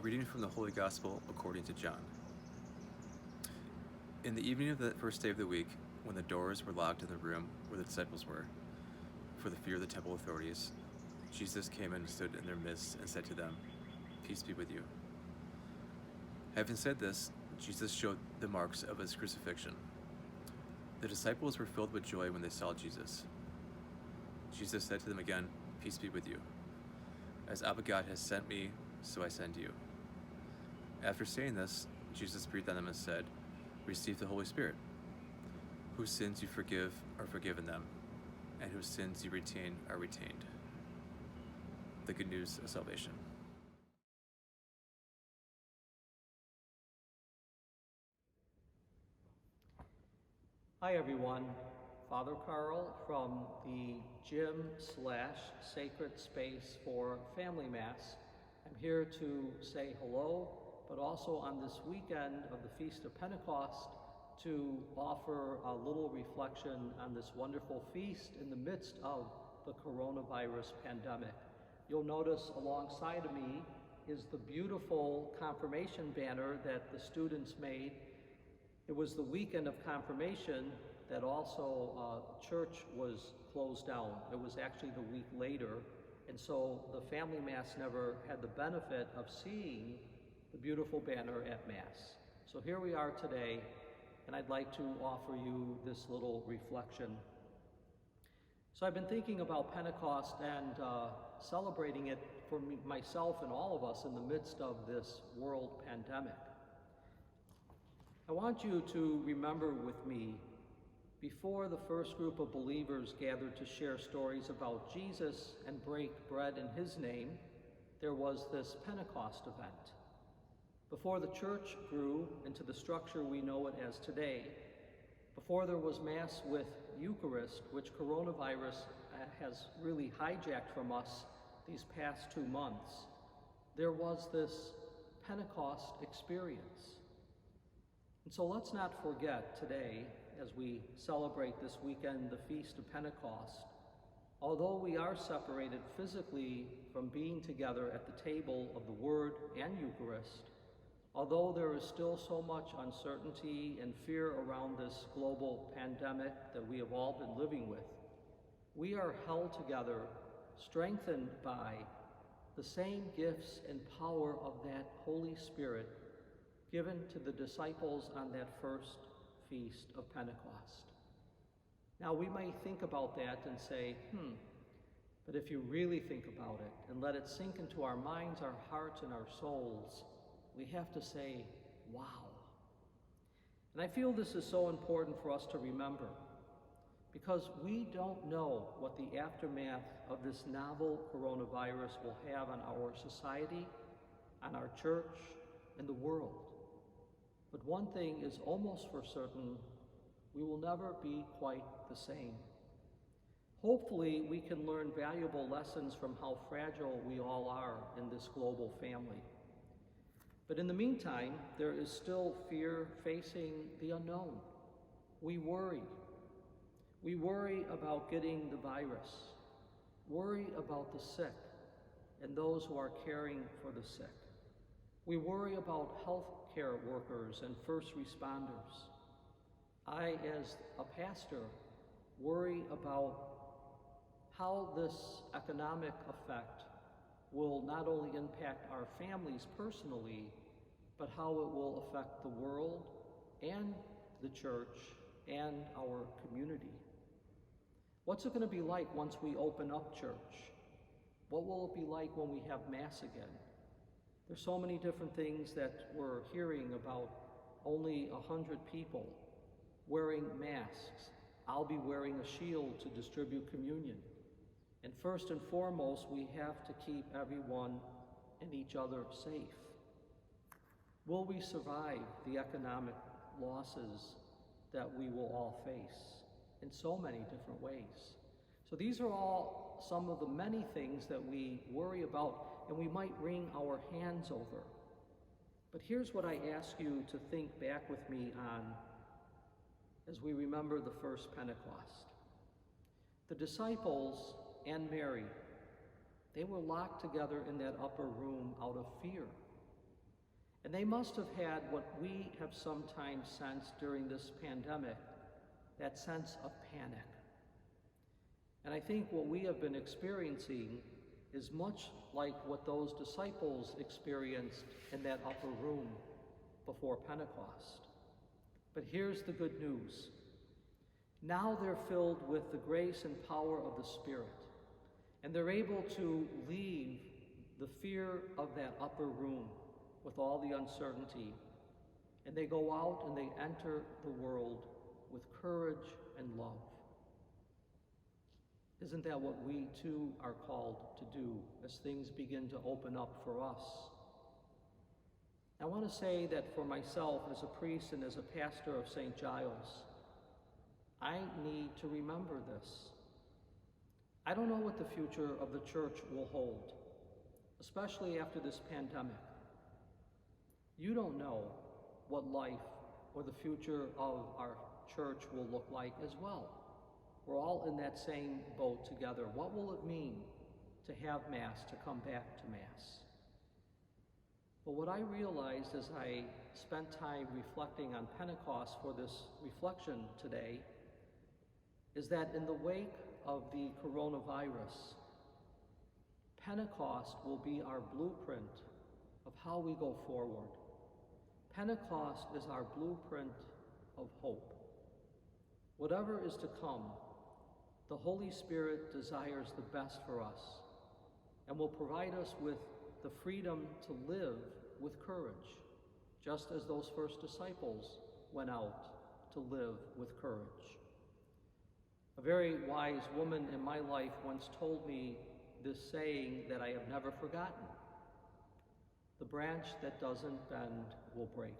A reading from the Holy Gospel according to John. In the evening of the first day of the week, when the doors were locked in the room where the disciples were, for the fear of the temple authorities, Jesus came and stood in their midst and said to them, "Peace be with you." Having said this, Jesus showed the marks of his crucifixion. The disciples were filled with joy when they saw Jesus. Jesus said to them again, "Peace be with you. As Abba God has sent me, so I send you." After saying this, Jesus breathed on them and said, "Receive the Holy Spirit. Whose sins you forgive are forgiven them, and whose sins you retain are retained." The good news of salvation. Hi everyone, Father Carl from the gym/sacred space for Family Mass. I'm here to say hello, but also on this weekend of the Feast of Pentecost to offer a little reflection on this wonderful feast in the midst of the coronavirus pandemic. You'll notice alongside of me is the beautiful confirmation banner that the students made. It was the weekend of confirmation that also church was closed down. It was actually the week later, and so the family mass never had the benefit of seeing the beautiful banner at Mass. So here we are today, and I'd like to offer you this little reflection. So I've been thinking about Pentecost and celebrating it for myself and all of us in the midst of this world pandemic. I want you to remember with me, before the first group of believers gathered to share stories about Jesus and break bread in his name, there was this Pentecost event. Before the church grew into the structure we know it as today, before there was Mass with Eucharist, which coronavirus has really hijacked from us these past 2 months, there was this Pentecost experience. And so let's not forget today, as we celebrate this weekend the Feast of Pentecost, although we are separated physically from being together at the table of the Word and Eucharist, although there is still so much uncertainty and fear around this global pandemic that we have all been living with, we are held together, strengthened by the same gifts and power of that Holy Spirit given to the disciples on that first Feast of Pentecost. Now we may think about that and say, but if you really think about it and let it sink into our minds, our hearts, and our souls, we have to say, wow. And I feel this is so important for us to remember, because we don't know what the aftermath of this novel coronavirus will have on our society, on our church, and the world. But one thing is almost for certain: we will never be quite the same. Hopefully, we can learn valuable lessons from how fragile we all are in this global family. But in the meantime, there is still fear facing the unknown. We worry. We worry about getting the virus, worry about the sick and those who are caring for the sick. We worry about health care workers and first responders. I, as a pastor, worry about how this economic effect will not only impact our families personally, but how it will affect the world and the church and our community. What's it going to be like once we open up church? What will it be like when we have Mass again? There's so many different things that we're hearing about. Only 100 people wearing masks. I'll be wearing a shield to distribute communion. And first and foremost, we have to keep everyone and each other safe. Will we survive the economic losses that we will all face in so many different ways? So these are all some of the many things that we worry about and we might wring our hands over. But here's what I ask you to think back with me on as we remember the first Pentecost. The disciples and Mary, they were locked together in that upper room out of fear. And they must have had what we have sometimes sensed during this pandemic, that sense of panic. And I think what we have been experiencing is much like what those disciples experienced in that upper room before Pentecost. But here's the good news. Now they're filled with the grace and power of the Spirit, and they're able to leave the fear of that upper room with all the uncertainty, and they go out and they enter the world with courage and love. Isn't that what we too are called to do as things begin to open up for us? I want to say that for myself as a priest and as a pastor of St. Giles, I need to remember this. I don't know what the future of the church will hold, especially after this pandemic. You don't know what life or the future of our church will look like as well. We're all in that same boat together. What will it mean to have Mass, to come back to Mass? But what I realized as I spent time reflecting on Pentecost for this reflection today is that in the wake of the coronavirus, Pentecost will be our blueprint of how we go forward. Pentecost is our blueprint of hope. Whatever is to come, the Holy Spirit desires the best for us and will provide us with the freedom to live with courage, just as those first disciples went out to live with courage. A very wise woman in my life once told me this saying that I have never forgotten: the branch that doesn't bend will break.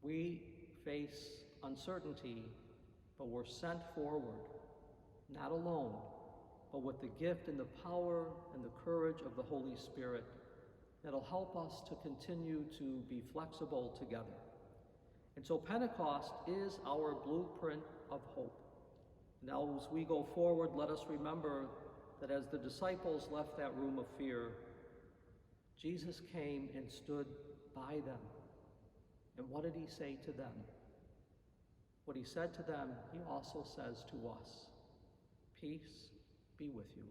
We face uncertainty, but we're sent forward, not alone, but with the gift and the power and the courage of the Holy Spirit that'll help us to continue to be flexible together. And so Pentecost is our blueprint of hope. Now as we go forward, let us remember that as the disciples left that room of fear, Jesus came and stood by them. And what did he say to them? What he said to them, he also says to us: peace be with you.